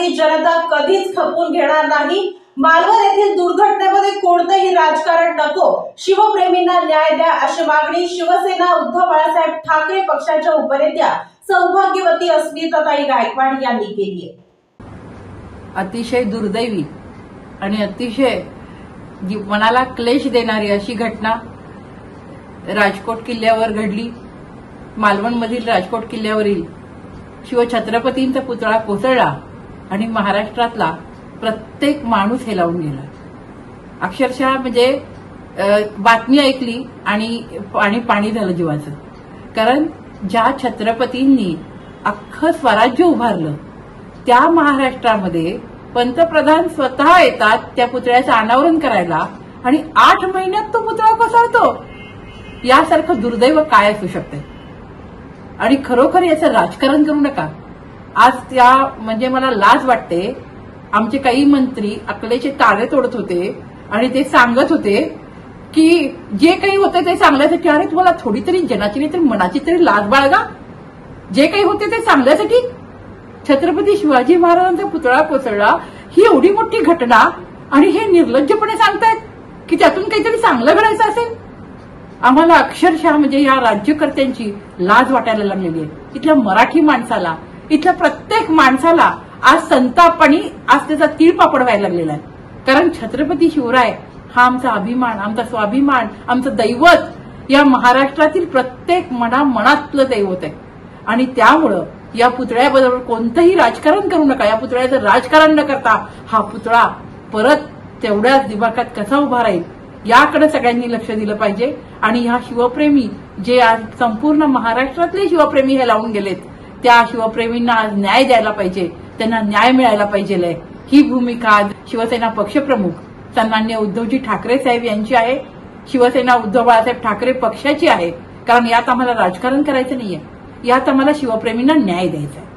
छत्रपती जनता कधीच खपवून घेणार नाही। मालवण येथील दुर्घटनेमध्ये कोणतेही राजकारण नको, शिवप्रेमींना न्याय द्या अशी मागणी शिवसेना उद्धव बाळासाहेब ठाकरे पक्षाच्या उपनेत्या सौभाग्यवती अस्मिताताई गायकवाड यांनी केली आहे। अतिशय दुर्दैवी आणि अतिशय मनाला क्लेश देणारी अशी घटना राजकोट किल्ल्यावर घडली। मालवणमधील राजकोट किल्ल्यावरील शिवछत्रपतींचा पुतळा कोसळला आणि महाराष्ट्रातला प्रत्येक माणूस हेलावून गेला। अक्षरशः म्हणजे बातमी ऐकली आणि पाणी झालं जीवाचं। कारण ज्या छत्रपतींनी अख्खं स्वराज्य उभारलं त्या महाराष्ट्रामध्ये पंतप्रधान स्वतः येतात त्या पुतळ्याचं अनावरण करायला आणि 8 महिन्यात तो पुतळा कोसळतो। यासारखं दुर्दैव काय असू शकते? आणि खरोखर याचं राजकारण करू नका। आज त्या म्हणजे मला लाज वाटते, आमचे काही मंत्री अकलेचे ताळे तोडत होते आणि ते सांगत होते की जे काही होते ते चांगल्यासाठी। अरे तुम्हाला थोडी तरी जनाची नाही तरी मनाची तरी लाज बाळगा। जे काही होते ते चांगल्यासाठी। छत्रपती शिवाजी महाराजांचा पुतळा कोसळला ही एवढी मोठी घटना आणि हे निर्लज्जपणे सांगतायत की त्यातून काहीतरी चांगलं घडायचं असेल। आम्हाला अक्षरशः म्हणजे या राज्यकर्त्यांची लाज वाटायला लागलेली आहे। इथल्या मराठी माणसाला, इथल्या प्रत्येक माणसाला आज संताप आणि आज त्याचा तीळपापड व्हायला लागलेला आहे। कारण छत्रपती शिवराय हा आमचा अभिमान, आमचा स्वाभिमान, आमचं दैवत, या महाराष्ट्रातील प्रत्येक मनातलं दैवत आहे। आणि त्यामुळं या पुतळ्याबरोबर कोणतंही राजकारण करू नका। या पुतळ्याचं राजकारण न करता हा पुतळा परत तेवढ्याच दिमाखात कसा उभा राहील याकडे सगळ्यांनी लक्ष दिलं पाहिजे। आणि ह्या शिवप्रेमी जे आज संपूर्ण महाराष्ट्रातले शिवप्रेमी हे लावून गेलेत त्या शिवप्रेमींना आज न्याय द्यायला पाहिजे, त्यांना न्याय मिळायला पाहिजे। ही भूमिका आज शिवसेना पक्षप्रमुख सन्माननीय उद्धवजी ठाकरे साहेब यांची आहे, शिवसेना उद्धव बाळासाहेब ठाकरे पक्षाची आहे। कारण यात आम्हाला राजकारण करायचं नाहीये, यात आम्हाला शिवप्रेमींना न्याय द्यायचा आहे।